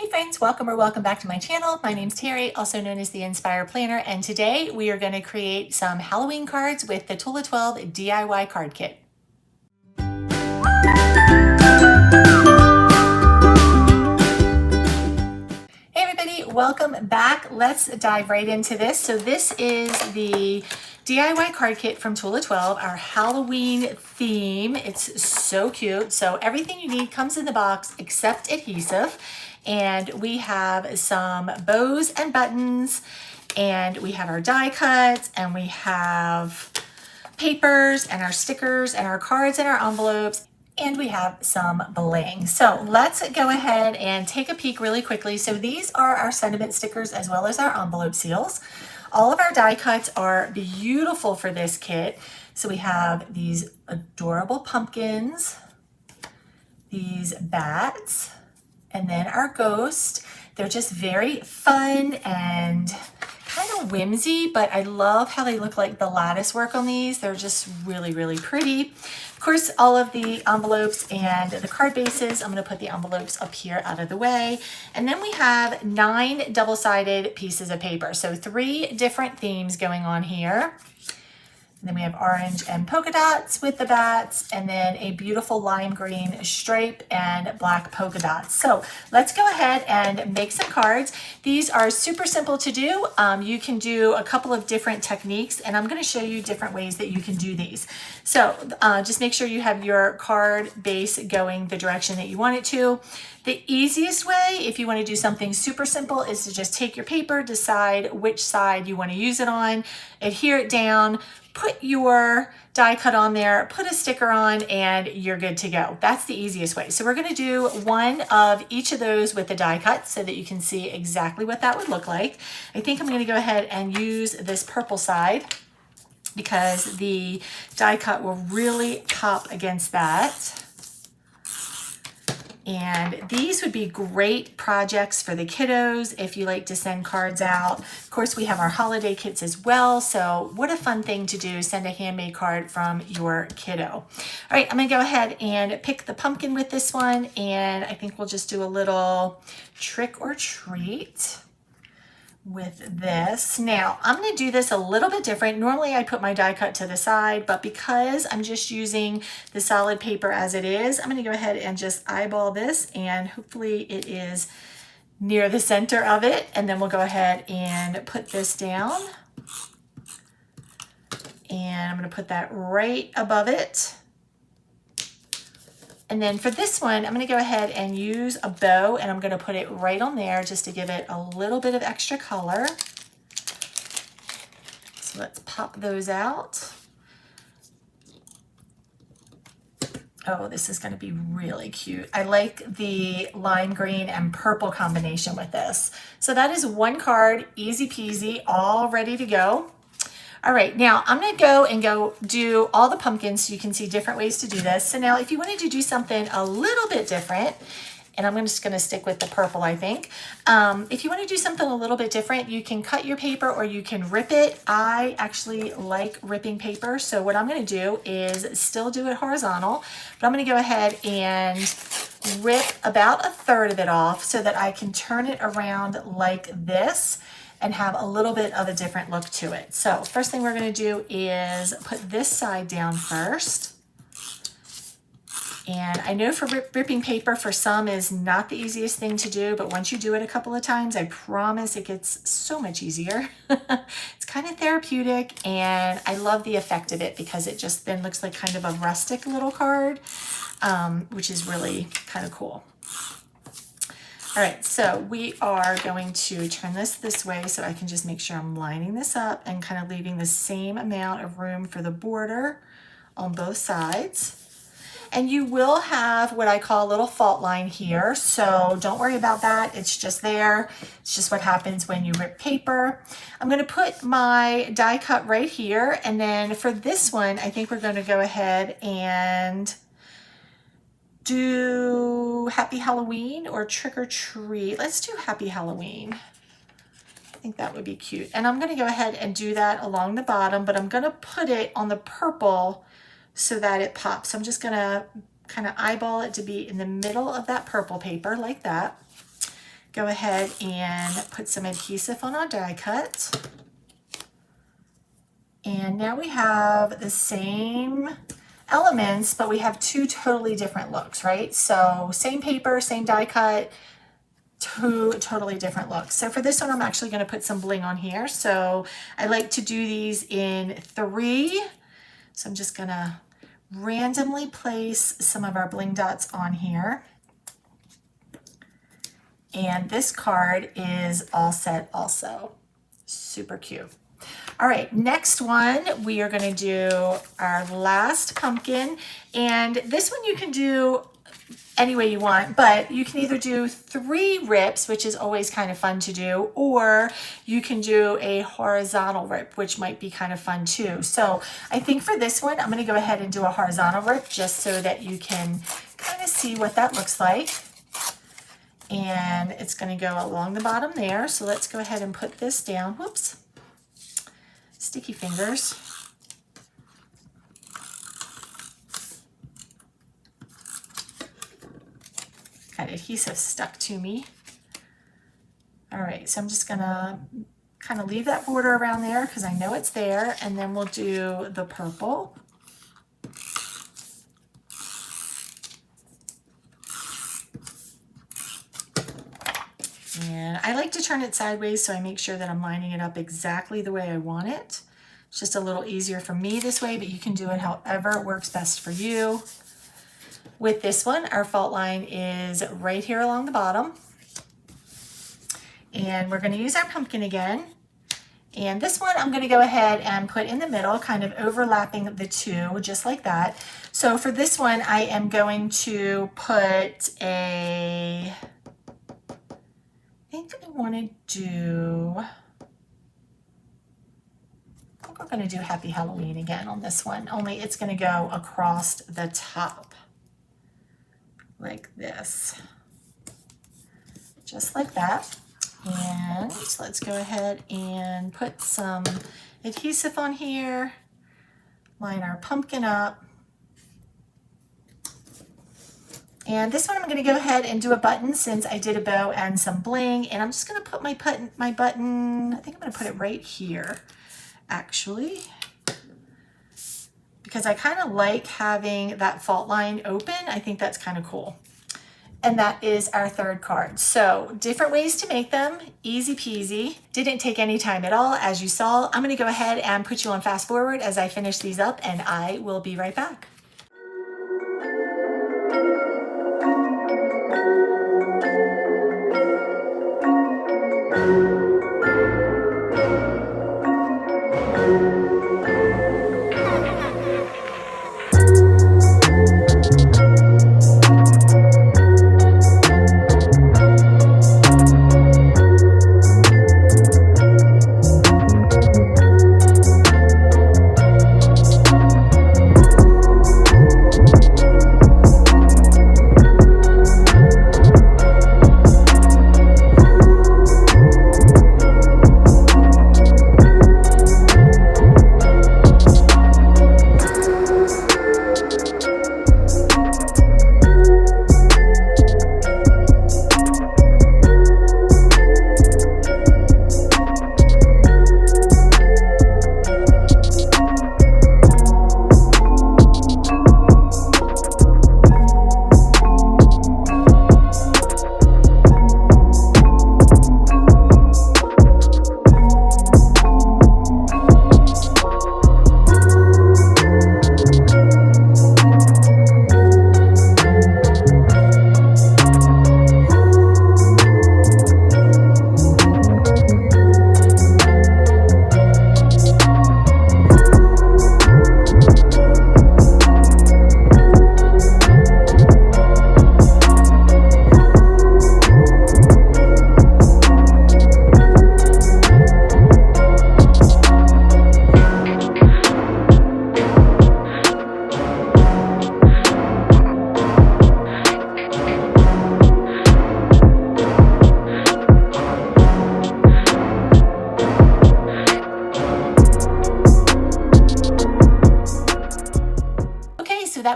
friends, welcome back to my channel. My name's Terry, also known as the Inspire Planner, and today we are going to create some Halloween cards with the Tula 12 DIY card kit. Hey everybody, welcome back. Let's dive right into this. So this is the DIY card kit from Tula 12, our Halloween theme. It's so cute. So everything you need comes in the box except adhesive. And we have some bows and buttons, and we have our die cuts, and we have papers and our stickers and our cards and our envelopes, and we have some bling. So let's go ahead and take a peek really quickly. So these are our sentiment stickers as well as our envelope seals. All of our die cuts are beautiful for this kit. So we have these adorable pumpkins, these bats, and then our ghost. They're just very fun and kind of whimsy, but I love how they look like the lattice work on these. They're just really, really pretty. Of course, all of the envelopes and the card bases, I'm going to put the envelopes up here out of the way. And then we have 9 double-sided pieces of paper. So 3 different themes going on here. And then we have orange and polka dots with the bats, and then a beautiful lime green stripe and black polka dots. So let's go ahead and make some cards. These are super simple to do. You can do a couple of different techniques, and I'm going to show you different ways that you can do these. So just make sure you have your card base going the direction that you want it to. The easiest way, if you want to do something super simple, is to just take your paper, decide which side you want to use it on, adhere it down, put your die cut on there, put a sticker on, and you're good to go. That's the easiest way. So we're going to do one of each of those with the die cut so that you can see exactly what that would look like. I think I'm going to go ahead and use this purple side because the die cut will really pop against that. And these would be great projects for the kiddos if you like to send cards out. Of course, we have our holiday kits as well. So what a fun thing to do, send a handmade card from your kiddo. All right, I'm gonna go ahead and pick the pumpkin with this one. And I think we'll just do a little trick or treat with this. Now, I'm going to do this a little bit different. Normally I put my die cut to the side, but because I'm just using the solid paper as it is, I'm going to go ahead and just eyeball this, and hopefully it is near the center of it. And then we'll go ahead and put this down. And I'm going to put that right above it. And then for this one, I'm going to go ahead and use a bow, and I'm going to put it right on there just to give it a little bit of extra color. So let's pop those out. Oh, this is going to be really cute. I like the lime green and purple combination with this. So that is one card, easy peasy, all ready to go. All right, now I'm going to go do all the pumpkins so you can see different ways to do this. So now if you wanted to do something a little bit different, and I'm just going to stick with the purple, I think. If you want to do something a little bit different, you can cut your paper or you can rip it. I actually like ripping paper, so what I'm going to do is still do it horizontal, but I'm going to go ahead and rip about 1/3 of it off so that I can turn it around like this and have a little bit of a different look to it. So first thing we're going to do is put this side down first. And I know for ripping paper for some is not the easiest thing to do, but once you do it a couple of times, I promise it gets so much easier. It's kind of therapeutic, and I love the effect of it because it just then looks like kind of a rustic little card, which is really kind of cool. All right, so we are going to turn this way so I can just make sure I'm lining this up and kind of leaving the same amount of room for the border on both sides. And you will have what I call a little fault line here, so don't worry about that. It's just there. It's just what happens when you rip paper. I'm going to put my die cut right here, and then for this one, I think we're going to go ahead and do Happy Halloween or Trick or Treat. Let's do Happy Halloween. I think that would be cute. And I'm going to go ahead and do that along the bottom, but I'm going to put it on the purple so that it pops. So I'm just going to kind of eyeball it to be in the middle of that purple paper like that. go ahead and put some adhesive on our die cut. And now we have the same elements, but we have two totally different looks, right? So same paper, same die cut, two totally different looks. So for this one, I'm actually going to put some bling on here. So I like to do these in 3. So I'm just going to randomly place some of our bling dots on here. And this card is all set also. Super cute. All right, next one, we are going to do our last pumpkin. And this one you can do any way you want, but you can either do 3 rips, which is always kind of fun to do, or you can do a horizontal rip, which might be kind of fun too. So I think for this one, I'm going to go ahead and do a horizontal rip just so that you can kind of see what that looks like. And it's going to go along the bottom there. So let's go ahead and put this down. Whoops. Sticky fingers. Got adhesive stuck to me. All right, so I'm just gonna kind of leave that border around there because I know it's there, and then we'll do the purple. And I like to turn it sideways so I make sure that I'm lining it up exactly the way I want it. It's just a little easier for me this way, but you can do it however works best for you. With this one, our fault line is right here along the bottom. And we're going to use our pumpkin again. And this one I'm going to go ahead and put in the middle, kind of overlapping the two, just like that. So for this one, I am going to put a... I think I want to do, I think we're going to do Happy Halloween again on this one, only it's going to go across the top like this, just like that. And so let's go ahead and put some adhesive on here, line our pumpkin up. And this one I'm going to go ahead and do a button since I did a bow and some bling. And I'm just going to put my button, I think I'm going to put it right here, actually. Because I kind of like having that fault line open. I think that's kind of cool. And that is our 3rd card. So different ways to make them, easy peasy. Didn't take any time at all, as you saw. I'm going to go ahead and put you on fast forward as I finish these up, and I will be right back.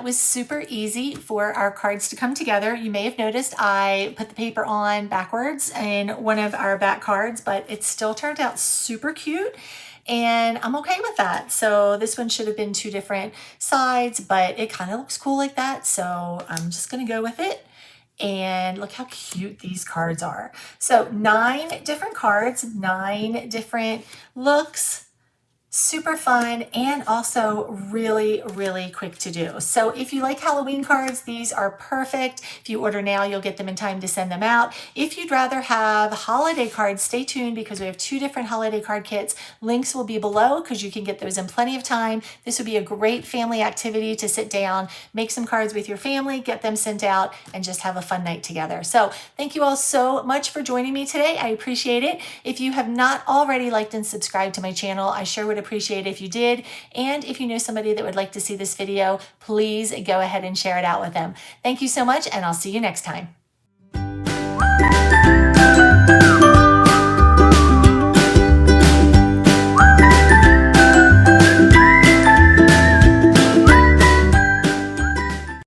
that was super easy for our cards to come together. You may have noticed I put the paper on backwards in one of our back cards, but it still turned out super cute. And I'm okay with that. So this one should have been 2 different sides, but it kind of looks cool like that. So I'm just gonna go with it. And look how cute these cards are. So 9 different cards, 9 different looks, super fun, and also really, really quick to do. So if you like Halloween cards, these are perfect. If you order now, you'll get them in time to send them out. If you'd rather have holiday cards, stay tuned because we have 2 different holiday card kits. Links will be below because you can get those in plenty of time. This would be a great family activity to sit down, make some cards with your family, get them sent out, and just have a fun night together. So thank you all so much for joining me today. I appreciate it. If you have not already liked and subscribed to my channel, I sure would appreciate it if you did. And if you know somebody that would like to see this video, please go ahead and share it out with them. Thank you so much, and I'll see you next time.